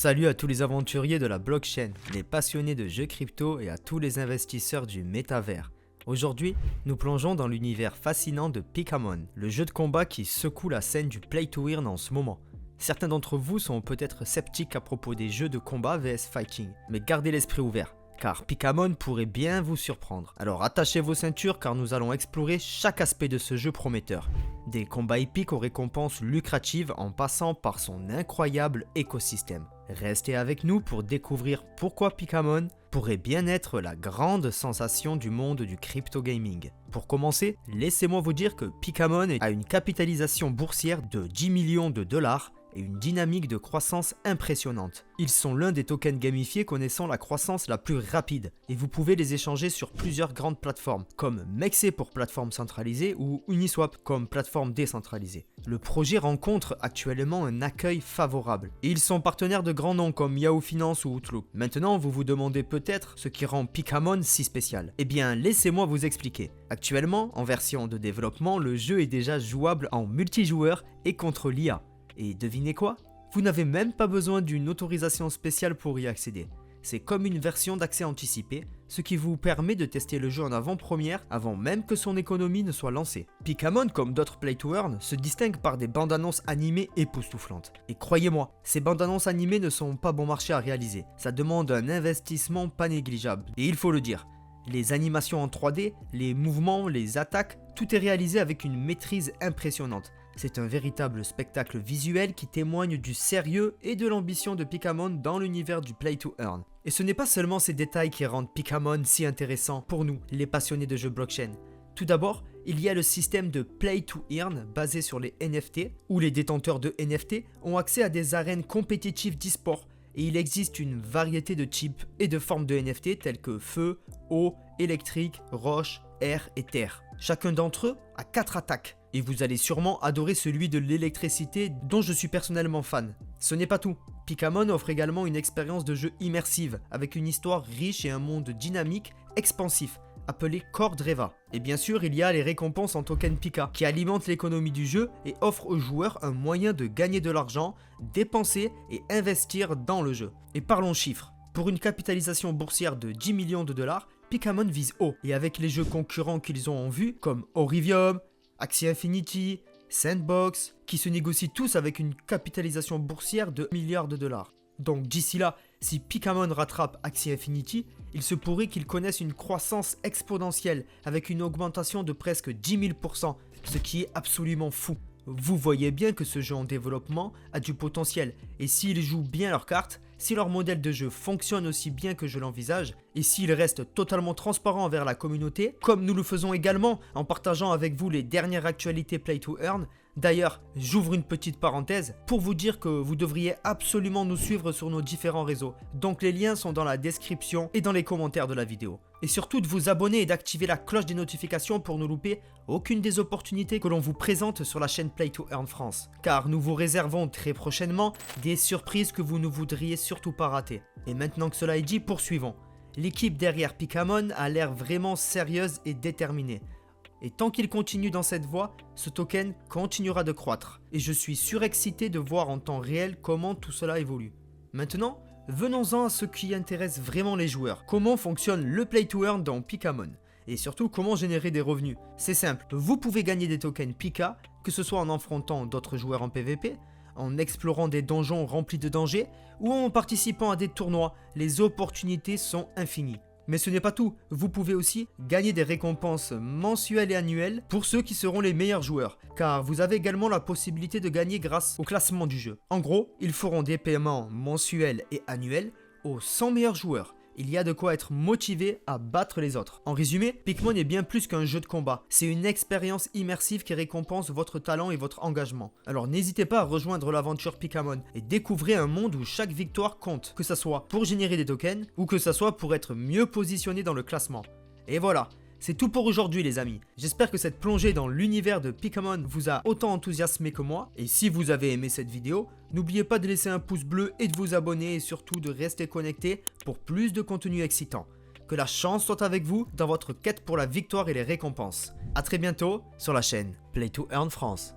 Salut à tous les aventuriers de la blockchain, les passionnés de jeux crypto et à tous les investisseurs du métavers. Aujourd'hui, nous plongeons dans l'univers fascinant de Pikamon, le jeu de combat qui secoue la scène du play to earn en ce moment. Certains d'entre vous sont peut-être sceptiques à propos des jeux de combat vs fighting, mais gardez l'esprit ouvert, car Pikamon pourrait bien vous surprendre. Alors attachez vos ceintures car nous allons explorer chaque aspect de ce jeu prometteur. Des combats épiques aux récompenses lucratives en passant par son incroyable écosystème. Restez avec nous pour découvrir pourquoi Pikamon pourrait bien être la grande sensation du monde du crypto gaming. Pour commencer, laissez-moi vous dire que Pikamon a une capitalisation boursière de 10 millions de dollars et une dynamique de croissance impressionnante. Ils sont l'un des tokens gamifiés connaissant la croissance la plus rapide et vous pouvez les échanger sur plusieurs grandes plateformes comme Mexer pour plateforme centralisée ou Uniswap comme plateforme décentralisée. Le projet rencontre actuellement un accueil favorable et ils sont partenaires de grands noms comme Yahoo Finance ou Outlook. Maintenant vous vous demandez peut-être ce qui rend Pikamon si spécial. Eh bien laissez-moi vous expliquer. Actuellement, en version de développement, le jeu est déjà jouable en multijoueur et contre l'IA. Et devinez quoi? Vous n'avez même pas besoin d'une autorisation spéciale pour y accéder. C'est comme une version d'accès anticipé, ce qui vous permet de tester le jeu en avant-première avant même que son économie ne soit lancée. Pikamon, comme d'autres play-to-earn, se distingue par des bandes-annonces animées époustouflantes. Et croyez-moi, ces bandes-annonces animées ne sont pas bon marché à réaliser. Ça demande un investissement pas négligeable. Et il faut le dire, les animations en 3D, les mouvements, les attaques, tout est réalisé avec une maîtrise impressionnante. C'est un véritable spectacle visuel qui témoigne du sérieux et de l'ambition de Pikamon dans l'univers du play to earn. Et ce n'est pas seulement ces détails qui rendent Pikamon si intéressant pour nous, les passionnés de jeux blockchain. Tout d'abord, il y a le système de play to earn basé sur les NFT, où les détenteurs de NFT ont accès à des arènes compétitives d'e-sport. Et il existe une variété de types et de formes de NFT tels que feu, eau, électrique, roche, air et terre. Chacun d'entre eux a 4 attaques. Et vous allez sûrement adorer celui de l'électricité dont je suis personnellement fan. Ce n'est pas tout. Pikamon offre également une expérience de jeu immersive avec une histoire riche et un monde dynamique, expansif, appelé Core Dreva. Et bien sûr, il y a les récompenses en token Pika qui alimentent l'économie du jeu et offrent aux joueurs un moyen de gagner de l'argent, dépenser et investir dans le jeu. Et parlons chiffres. Pour une capitalisation boursière de 10 millions de dollars, Pikamon vise haut. Et avec les jeux concurrents qu'ils ont en vue, comme Orivium, Axie Infinity, Sandbox, qui se négocient tous avec une capitalisation boursière de milliards de dollars. Donc d'ici là, si Pikamon rattrape Axie Infinity, il se pourrait qu'il connaisse une croissance exponentielle avec une augmentation de presque 10 000%, ce qui est absolument fou. Vous voyez bien que ce jeu en développement a du potentiel et s'ils jouent bien leurs cartes, si leur modèle de jeu fonctionne aussi bien que je l'envisage et s'ils restent totalement transparents envers la communauté, comme nous le faisons également en partageant avec vous les dernières actualités Play to Earn. D'ailleurs, j'ouvre une petite parenthèse pour vous dire que vous devriez absolument nous suivre sur nos différents réseaux. Donc les liens sont dans la description et dans les commentaires de la vidéo. Et surtout de vous abonner et d'activer la cloche des notifications pour ne louper aucune des opportunités que l'on vous présente sur la chaîne Play to Earn France. Car nous vous réservons très prochainement des surprises que vous ne voudriez surtout pas rater. Et maintenant que cela est dit, poursuivons. L'équipe derrière Pikamon a l'air vraiment sérieuse et déterminée. Et tant qu'il continue dans cette voie, ce token continuera de croître. Et je suis surexcité de voir en temps réel comment tout cela évolue. Maintenant, venons-en à ce qui intéresse vraiment les joueurs. Comment fonctionne le play to earn dans Pikamon? Et surtout, comment générer des revenus? C'est simple, vous pouvez gagner des tokens Pika, que ce soit en affrontant d'autres joueurs en PvP, en explorant des donjons remplis de dangers, ou en participant à des tournois. Les opportunités sont infinies. Mais ce n'est pas tout, vous pouvez aussi gagner des récompenses mensuelles et annuelles pour ceux qui seront les meilleurs joueurs, car vous avez également la possibilité de gagner grâce au classement du jeu. En gros, ils feront des paiements mensuels et annuels aux 100 meilleurs joueurs. Il y a de quoi être motivé à battre les autres. En résumé, Pikamon est bien plus qu'un jeu de combat. C'est une expérience immersive qui récompense votre talent et votre engagement. Alors n'hésitez pas à rejoindre l'aventure Pikamon et découvrez un monde où chaque victoire compte, que ça soit pour générer des tokens ou que ça soit pour être mieux positionné dans le classement. Et voilà, c'est tout pour aujourd'hui les amis. J'espère que cette plongée dans l'univers de Pikamon vous a autant enthousiasmé que moi. Et si vous avez aimé cette vidéo, n'oubliez pas de laisser un pouce bleu et de vous abonner et surtout de rester connecté pour plus de contenu excitant. Que la chance soit avec vous dans votre quête pour la victoire et les récompenses. A très bientôt sur la chaîne Play to Earn France.